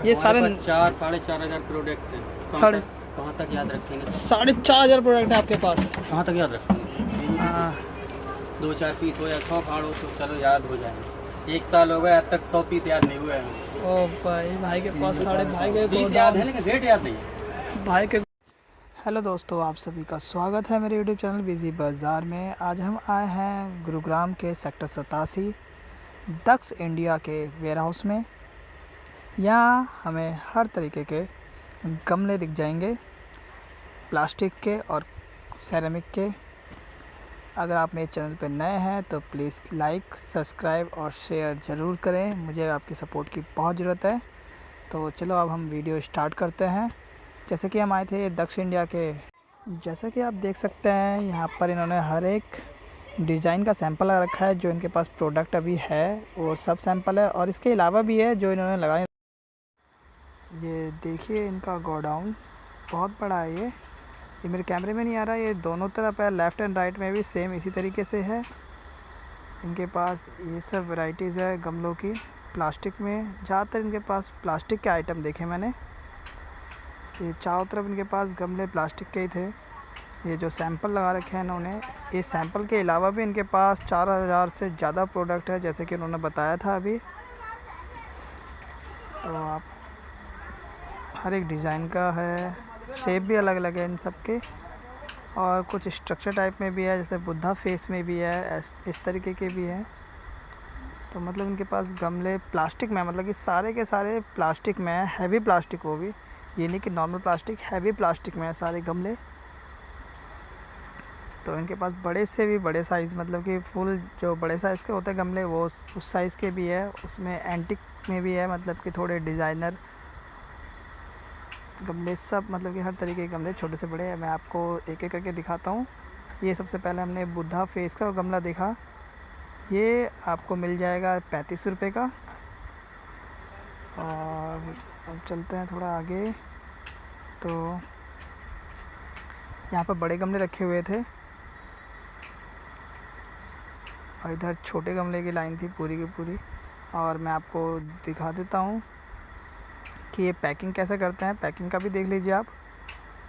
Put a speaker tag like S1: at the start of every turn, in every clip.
S1: ये सारे
S2: 4-4.5 हज़ार प्रोडक्ट हैं।
S1: साढ़े
S2: कहाँ तक याद रखेंगे?
S1: 4,500 प्रोडक्ट है आपके पास।
S2: कहाँ तक याद रखेंगे?
S1: हाँ।
S2: 2-4 पीस हो या 100 फाड़ो तो चलो याद हो जाएंगे। 1 साल हो गया, अब तक 100 पीस याद नहीं हुए हैं।
S1: ओ भाई के पास साढ़े भाई के
S2: 20 याद है लेकिन रेट याद नहीं है
S1: भाई के। हेलो दोस्तों, आप सभी का स्वागत है मेरे यूट्यूब चैनल बिजी बाज़ार में। आज हम आए हैं गुरुग्राम के सेक्टर 87 दक्ष इंडिया के वेयर हाउस में। यहाँ हमें हर तरीके के गमले दिख जाएंगे, प्लास्टिक के और सेरेमिक के। अगर आप मेरे चैनल पर नए हैं तो प्लीज़ लाइक, सब्सक्राइब और शेयर ज़रूर करें, मुझे आपकी सपोर्ट की बहुत ज़रूरत है। तो चलो अब हम वीडियो स्टार्ट करते हैं। जैसे कि हम आए थे दक्ष इंडिया के, जैसा कि आप देख सकते हैं यहाँ पर इन्होंने हर एक डिज़ाइन का सैंपल लगा रखा है। जो इनके पास प्रोडक्ट अभी है वो सब सैंपल है, और इसके अलावा भी है जो इन्होंने लगाए। ये देखिए इनका गोडाउन बहुत बड़ा है। ये मेरे कैमरे में नहीं आ रहा, ये दोनों तरफ है, लेफ़्ट एंड राइट में भी सेम इसी तरीके से है। इनके पास ये सब वैरायटीज़ है गमलों की, प्लास्टिक में। ज़्यादातर इनके पास प्लास्टिक के आइटम देखे मैंने। ये चारों तरफ इनके पास गमले प्लास्टिक के ही थे। ये जो सैंपल लगा रखे हैं इन्होंने, ये सैंपल के अलावा भी इनके पास 4,000 से ज़्यादा प्रोडक्ट है, जैसे कि उन्होंने बताया था अभी। तो आप हर एक डिज़ाइन का है, शेप भी अलग अलग है इन सब के, और कुछ स्ट्रक्चर टाइप में भी है, जैसे बुद्धा फेस में भी है, इस तरीके के भी हैं। तो मतलब इनके पास गमले प्लास्टिक में, मतलब कि सारे के सारे प्लास्टिक में है, हैवी प्लास्टिक। वो भी ये नहीं कि नॉर्मल प्लास्टिक, हैवी प्लास्टिक में है सारे गमले। तो इनके पास बड़े से भी बड़े साइज़, मतलब कि फुल जो बड़े साइज़ के होते हैं गमले, वो उस साइज़ के भी है। उसमें एंटिक में भी है, मतलब कि थोड़े डिज़ाइनर गमले सब, मतलब कि हर तरीके के गमले छोटे से बड़े हैं। मैं आपको एक एक करके दिखाता हूँ। ये सबसे पहले हमने बुद्धा फेस का गमला देखा, ये आपको मिल जाएगा 35 रुपये का। और अब चलते हैं थोड़ा आगे, तो यहाँ पर बड़े गमले रखे हुए थे और इधर छोटे गमले की लाइन थी पूरी की पूरी। और मैं आपको दिखा देता हूँ कि ये पैकिंग कैसे करते हैं, पैकिंग का भी देख लीजिए आप।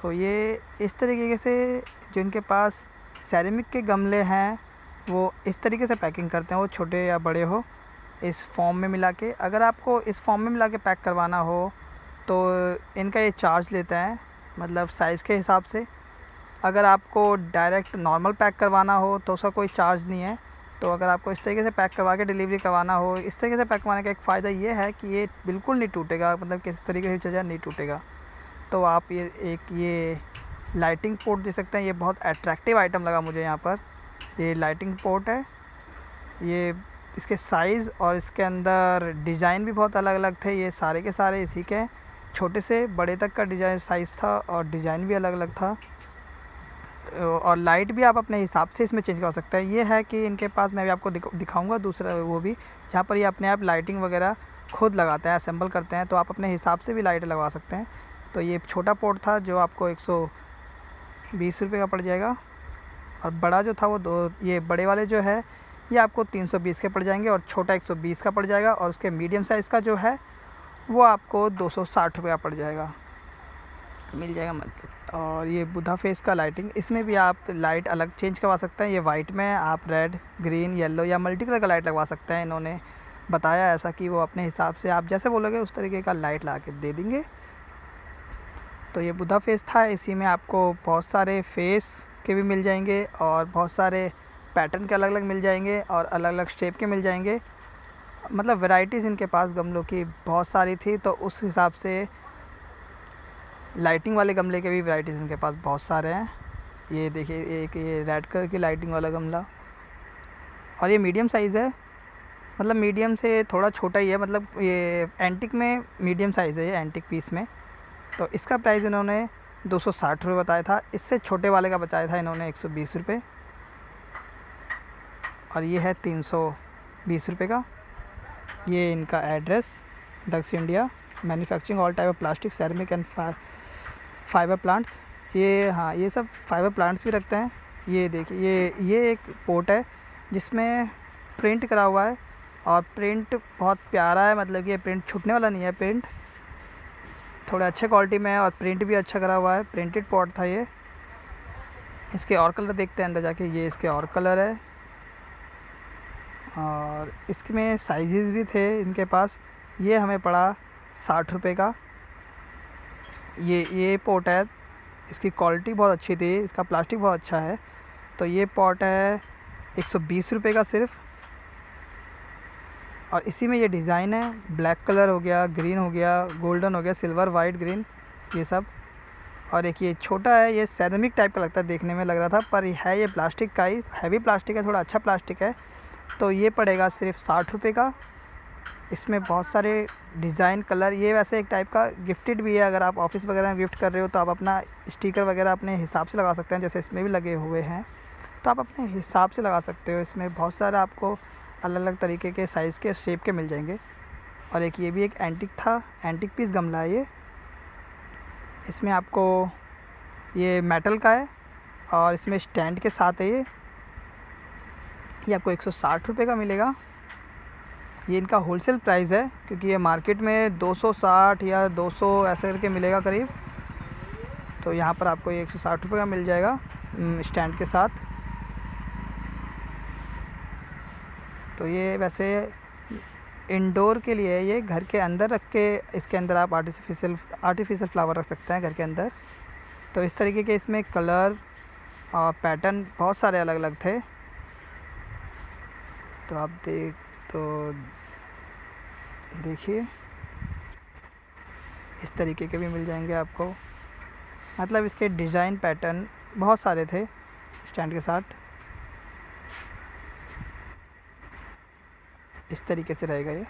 S1: तो ये इस तरीके से, जो इनके पास सेरेमिक के गमले हैं वो इस तरीके से पैकिंग करते हैं, वो छोटे या बड़े हो, इस फॉर्म में मिला के। अगर आपको इस फॉर्म में मिला के पैक करवाना हो तो इनका ये चार्ज लेते हैं, मतलब साइज़ के हिसाब से। अगर आपको डायरेक्ट नॉर्मल पैक करवाना हो तो उसका कोई चार्ज नहीं है। तो अगर आपको इस तरीके से पैक करवा के डिलीवरी करवाना हो, इस तरीके से पैक करवाने का एक फ़ायदा ये है कि ये बिल्कुल नहीं टूटेगा, मतलब किसी तरीके से चीज़ नहीं टूटेगा। तो आप ये लाइटिंग पोर्ट दे सकते हैं। ये बहुत अट्रैक्टिव आइटम लगा मुझे यहाँ पर। ये लाइटिंग पोर्ट है, ये इसके साइज़ और इसके अंदर डिज़ाइन भी बहुत अलग अलग थे। ये सारे के सारे इसी के, छोटे से बड़े तक का डिज़ाइन साइज़ था, और डिज़ाइन भी अलग अलग था। और लाइट भी आप अपने हिसाब से इसमें चेंज कर सकते हैं। ये है कि इनके पास, मैं भी आपको दिखाऊंगा दूसरा वो भी, जहाँ पर ये अपने आप लाइटिंग वगैरह खुद लगाते हैं, असेंबल करते हैं। तो आप अपने हिसाब से भी लाइट लगवा सकते हैं। तो ये छोटा पोर्ट था जो आपको 120 रुपये का पड़ जाएगा, और बड़ा जो था वो ये बड़े वाले जो है ये आपको 320 के पड़ जाएंगे, और छोटा 120 का पड़ जाएगा। और उसके मीडियम साइज़ का जो है वो आपको 260 रुपये का पड़ जाएगा, मिल जाएगा मतलब। और ये बुद्धा फेस का लाइटिंग, इसमें भी आप लाइट अलग चेंज करवा सकते हैं। ये वाइट में आप रेड, ग्रीन, येलो या मल्टी कलर का लाइट लगवा सकते हैं। इन्होंने बताया ऐसा कि वो अपने हिसाब से आप जैसे बोलोगे उस तरीके का लाइट ला के दे देंगे। तो ये बुद्धा फेस था, इसी में आपको बहुत सारे फेस के भी मिल जाएंगे, और बहुत सारे पैटर्न के अलग अलग मिल जाएंगे, और अलग अलग शेप के मिल जाएंगे। मतलब वैरायटीज़ इनके पास गमलों की बहुत सारी थी। तो उस हिसाब से लाइटिंग वाले गमले के भी वैरायटीज़ इनके पास बहुत सारे हैं। ये देखिए एक ये रेड कलर की लाइटिंग वाला गमला, और ये मीडियम साइज़ है, मतलब मीडियम से थोड़ा छोटा ही है, मतलब ये एंटिक में मीडियम साइज़ है ये एंटिक पीस में। तो इसका प्राइस इन्होंने 260 रुपये बताया था। इससे छोटे वाले का बताया था इन्होंने 120 रुपये, और ये है 320 रुपये का। ये इनका address, Daksh India, manufacturing all type of plastic, ceramic and fibre plants. ये हाँ, ये सब फाइबर प्लांट्स भी रखते हैं। ये देखिए ये एक पोर्ट है जिसमें प्रिंट करा हुआ है, और प्रिंट बहुत प्यारा है, मतलब कि ये प्रिंट छूटने वाला नहीं है प्रिंट। थोड़े अच्छे क्वालिटी में है और प्रिंट भी अच्छा करा हुआ है, प्रिंटेड पॉट था ये। इसके और कलर देखते हैं अंदर जाके, ये इसके और कलर है और इसमें साइजेस भी थे इनके पास। ये हमें पड़ा 60 रुपये का। ये पॉट है, इसकी क्वालिटी बहुत अच्छी थी, इसका प्लास्टिक बहुत अच्छा है। तो ये पॉट है 120 रुपये का सिर्फ। और इसी में ये डिज़ाइन है, ब्लैक कलर हो गया, ग्रीन हो गया, गोल्डन हो गया, सिल्वर, वाइट, ग्रीन, ये सब। और एक ये छोटा है, ये सेरेमिक टाइप का लगता है, देखने में लग रहा था, पर है ये प्लास्टिक का ही, हैवी प्लास्टिक है, थोड़ा अच्छा प्लास्टिक है। तो ये पड़ेगा सिर्फ 60 रुपये का। इसमें बहुत सारे डिज़ाइन, कलर, ये वैसे एक टाइप का गिफ्टेड भी है। अगर आप ऑफिस वगैरह में गिफ्ट कर रहे हो तो आप अपना स्टिकर वगैरह अपने हिसाब से लगा सकते हैं, जैसे इसमें भी लगे हुए हैं, तो आप अपने हिसाब से लगा सकते हो। इसमें बहुत सारा आपको अलग अलग तरीके के साइज़ के, शेप के मिल जाएंगे। और एक ये भी एक एंटिक था, एंटिक पीस गमला है ये। इसमें आपको ये मेटल का है और इसमें स्टैंड के साथ है ये आपको 160 रुपये का मिलेगा। ये इनका होलसेल प्राइस है, क्योंकि ये मार्केट में 260 या 200 ऐसे करके मिलेगा करीब। तो यहाँ पर आपको ये 160 रुपये का मिल जाएगा स्टैंड के साथ। तो ये वैसे इंडोर के लिए है, ये घर के अंदर रख के इसके अंदर आप आर्टिफिशियल फ्लावर रख सकते हैं घर के अंदर। तो इस तरीके के इसमें कलर और पैटर्न बहुत सारे अलग अलग थे। तो आप देखिए इस तरीके के भी मिल जाएंगे आपको, मतलब इसके डिज़ाइन पैटर्न बहुत सारे थे स्टैंड के साथ। इस तरीके से रहेगा ये,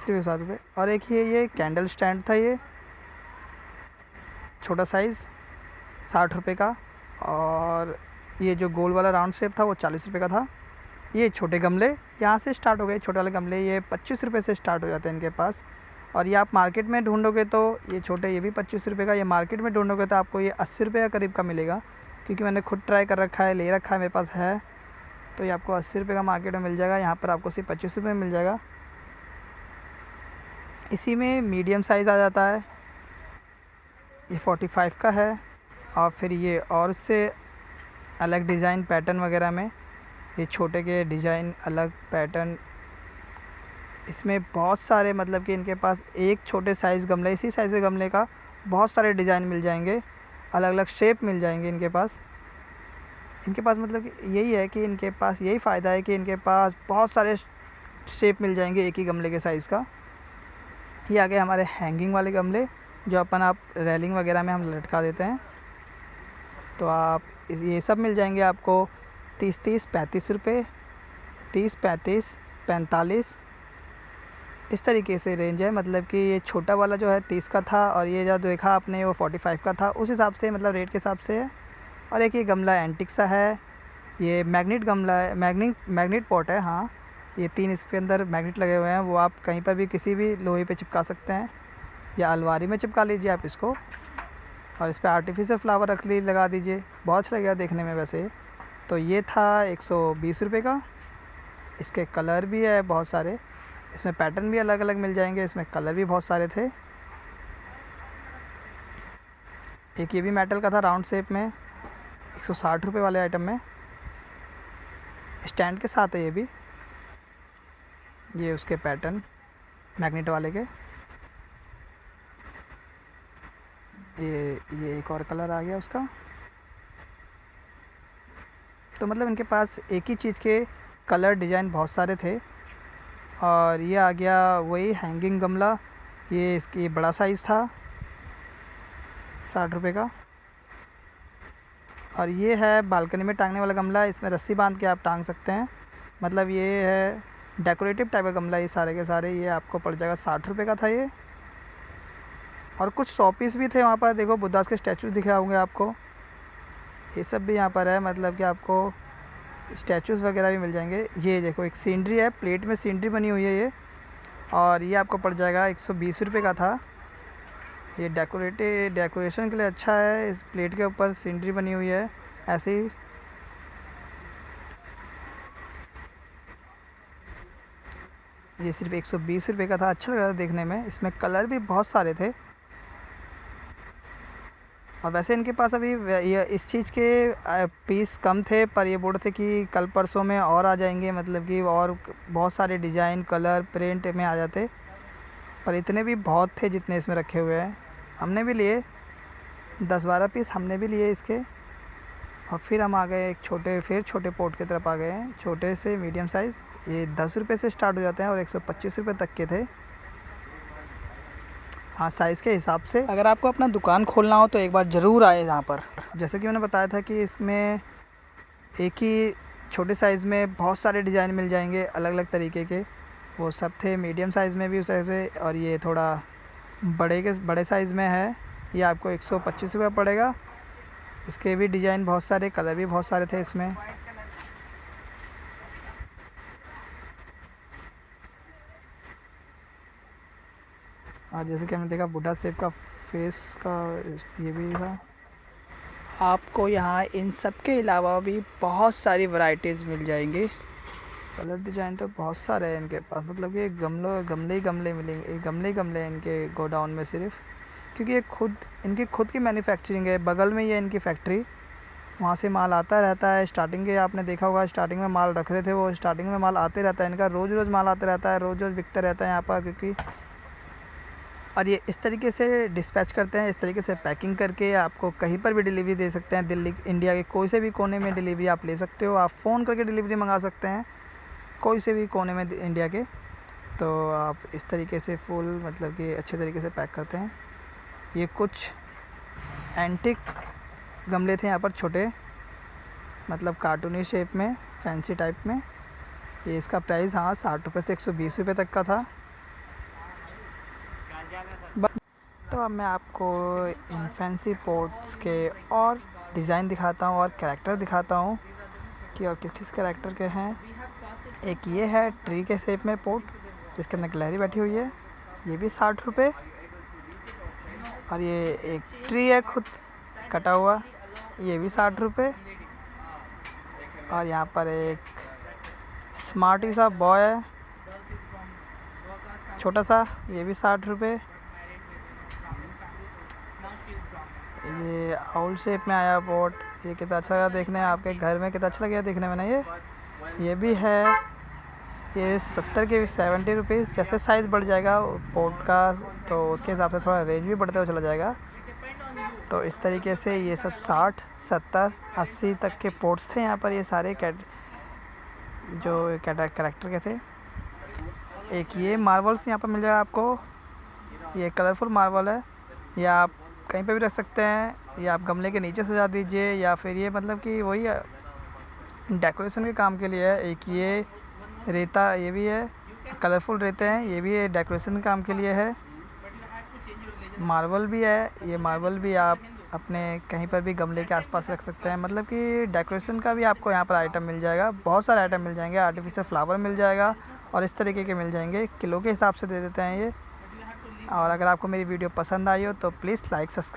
S1: सिर्फ 60 रुपये। और एक ये कैंडल स्टैंड था, ये छोटा साइज़ 60 रुपये का। और ये जो गोल वाला राउंड शेप था वो 40 रुपये का था। ये छोटे गमले यहाँ से स्टार्ट हो गए, छोटे वाले गमले ये 25 रुपये से स्टार्ट हो जाते हैं इनके पास। और ये आप मार्केट में ढूंढोगे तो ये छोटे, ये भी 25 रुपये का। ये मार्केट में ढूंढोगे तो आपको ये 80 रुपये का करीब का मिलेगा, क्योंकि मैंने खुद ट्राई कर रखा है, ले रखा है, मेरे पास है। तो ये आपको 80 रुपये का मार्केट में मिल जाएगा, यहाँ पर आपको सिर्फ 25 रुपये में मिल जाएगा। इसी में मीडियम साइज़ आ जाता है, ये 45 का है। और फिर ये और इससे अलग डिज़ाइन पैटर्न वगैरह में ये छोटे के डिज़ाइन अलग पैटर्न, इसमें बहुत सारे, मतलब कि इनके पास एक छोटे साइज़ गमले, इसी साइज़ के गमले का बहुत सारे डिज़ाइन मिल जाएंगे, अलग अलग शेप मिल जाएंगे इनके पास। मतलब कि यही है कि इनके पास यही फ़ायदा है कि इनके पास बहुत सारे शेप मिल जाएंगे एक ही गमले के साइज़ का। ये आ गए हमारे हैंगिंग वाले गमले, जो आप रेलिंग वगैरह में हम लटका देते हैं। तो आप ये सब मिल जाएंगे आपको 30-30, 35 रुपये, 30-35, 45, इस तरीके से रेंज है। मतलब कि ये छोटा वाला जो है 30 का था और ये जो देखा आपने वो 45 का था, उस हिसाब से, मतलब रेट के हिसाब से है। और एक ये गमला एंटिक सा है, ये मैग्नेट गमला है, मैग्नेट पॉट है। हाँ, ये 3 इसके अंदर मैग्नेट लगे हुए हैं, वो आप कहीं पर भी किसी भी लोहे पे चिपका सकते हैं या अलमारी में चिपका लीजिए आप इसको। और इस पर आर्टिफिशियल फ्लावर लगा दीजिए, बहुत अच्छा लगेगा देखने में वैसे। तो ये था 120 रुपये का। इसके कलर भी है बहुत सारे, इसमें पैटर्न भी अलग अलग मिल जाएंगे, इसमें कलर भी बहुत सारे थे। एक ये भी मेटल का था राउंड शेप में, 160 रुपये वाले आइटम में, स्टैंड के साथ है ये भी। ये उसके पैटर्न मैग्नेट वाले के। ये एक और कलर आ गया उसका। तो मतलब इनके पास एक ही चीज़ के कलर डिज़ाइन बहुत सारे थे। और ये आ गया वही हैंगिंग गमला, ये इसकी बड़ा साइज़ था, 60 रुपये का। और ये है बालकनी में टांगने वाला गमला, इसमें रस्सी बांध के आप टांग सकते हैं। मतलब ये है डेकोरेटिव टाइप का गमला, ये सारे के सारे। ये आपको पड़ जाएगा 60 रुपये का था ये। और कुछ शॉपीस भी थे वहाँ पर, देखो बुद्धास के स्टैचू दिखे होंगे आपको, ये सब भी यहाँ पर है। मतलब कि आपको स्टैचूज़ वगैरह भी मिल जाएंगे। ये देखो एक सीनरी है, प्लेट में सीनरी बनी हुई है ये, और ये आपको पड़ जाएगा 120 रुपये का था। ये डेकोरेशन के लिए अच्छा है, इस प्लेट के ऊपर सीनरी बनी हुई है ऐसे ही। ये सिर्फ 120 रुपये का था। अच्छा लग रहा था देखने में, इसमें कलर भी बहुत सारे थे। और वैसे इनके पास अभी ये इस चीज़ के पीस कम थे, पर ये बोल रहे थे कि कल परसों में और आ जाएंगे, मतलब कि और बहुत सारे डिज़ाइन कलर प्रिंट में आ जाते, पर इतने भी बहुत थे जितने इसमें रखे हुए हैं। हमने भी लिए 10-12 पीस हमने भी लिए इसके। और फिर हम आ गए एक छोटे पोर्ट की तरफ आ गए हैं, छोटे से मीडियम साइज़। ये 10 रुपये से स्टार्ट हो जाते हैं और 125 रुपये तक के थे, हाँ, साइज़ के हिसाब से। अगर आपको अपना दुकान खोलना हो तो एक बार ज़रूर आए यहाँ पर। जैसे कि मैंने बताया था कि इसमें एक ही छोटे साइज़ में बहुत सारे डिज़ाइन मिल जाएंगे अलग अलग तरीके के, वो सब थे। मीडियम साइज़ में भी उस तरह से, और ये थोड़ा बड़े साइज़ में है, ये आपको 125 रुपये पड़ेगा। इसके भी डिज़ाइन बहुत सारे, कलर भी बहुत सारे थे इसमें। और जैसे कि हमने देखा बुड्ढा शेप का फेस का ये भी था। आपको यहाँ इन सब के अलावा भी बहुत सारी वैरायटीज़ मिल जाएंगी। कलर डिज़ाइन तो बहुत सारे हैं इनके पास, मतलब कि गमले मिलेंगे, गमले हैं इनके गोडाउन में सिर्फ, क्योंकि ये इनकी खुद की मैन्युफैक्चरिंग है। बगल में ये इनकी फैक्ट्री, वहाँ से माल आता रहता है। स्टार्टिंग के आपने देखा होगा, स्टार्टिंग में माल रख रहे थे, वो स्टार्टिंग में माल आते रहता है इनका, रोज़ माल आते रहता है, रोज़ बिकता रहता है यहाँ पर, क्योंकि और ये इस तरीके से डिस्पैच करते हैं, इस तरीके से पैकिंग करके आपको कहीं पर भी डिलीवरी दे सकते हैं। दिल्ली, इंडिया के कोई से भी कोने में डिलीवरी आप ले सकते हो। आप फ़ोन करके डिलीवरी मंगा सकते हैं कोई से भी कोने में इंडिया के। तो आप इस तरीके से फुल, मतलब कि अच्छे तरीके से पैक करते हैं। ये कुछ एंटिक गमले थे यहाँ पर, छोटे, मतलब कार्टूनी शेप में, फैंसी टाइप में। ये इसका प्राइस, हाँ, 60 रुपये से 120 रुपये तक का था। तो अब मैं आपको इन फैंसी पोर्ट्स के और डिज़ाइन दिखाता हूँ और कैरेक्टर दिखाता हूँ कि और किस कैरेक्टर के हैं। एक ये है ट्री के शेप में पोर्ट, जिसके अंदर गिलहरी बैठी हुई है, ये भी 60 रुपये। और ये एक ट्री है खुद कटा हुआ, ये भी 60 रुपये। और यहाँ पर एक स्मार्टी सा बॉय है, छोटा सा, ये भी 60 रुपये। ये आउल शेप में आया बोट, ये कितना अच्छा लगा देखने, आपके घर में कितना अच्छा लगेगा देखने में ना। ये भी है, ये 70 के 70 रुपीज़। जैसे साइज़ बढ़ जाएगा पोर्ट का तो उसके हिसाब से थोड़ा रेंज भी बढ़ते हुए चला जाएगा। तो इस तरीके से ये सब 60, 70, 80 तक के पोर्ट्स थे यहाँ पर। ये सारे कैरेक्टर के थे। एक ये मार्बल्स यहाँ पर मिल जाएगा आपको, ये कलरफुल मार्बल है, ये आप कहीं पे भी रख सकते हैं, या आप गमले के नीचे सजा दीजिए, या फिर ये मतलब कि वही डेकोरेशन के काम के लिए है। एक ये रेता, ये भी है, कलरफुल रेते हैं, ये भी डेकोरेशन के काम के लिए है। मार्बल भी है, ये मार्बल भी आप अपने कहीं पर भी गमले के आसपास रख सकते हैं, मतलब कि डेकोरेशन का भी आपको यहाँ पर आइटम मिल जाएगा। बहुत सारे आइटम मिल जाएंगे, आर्टिफिशियल फ्लावर मिल जाएगा और इस तरीके के मिल जाएंगे, किलो के हिसाब से दे देते हैं ये। और अगर आपको मेरी वीडियो पसंद आई हो तो प्लीज़ लाइक सब्सक्राइब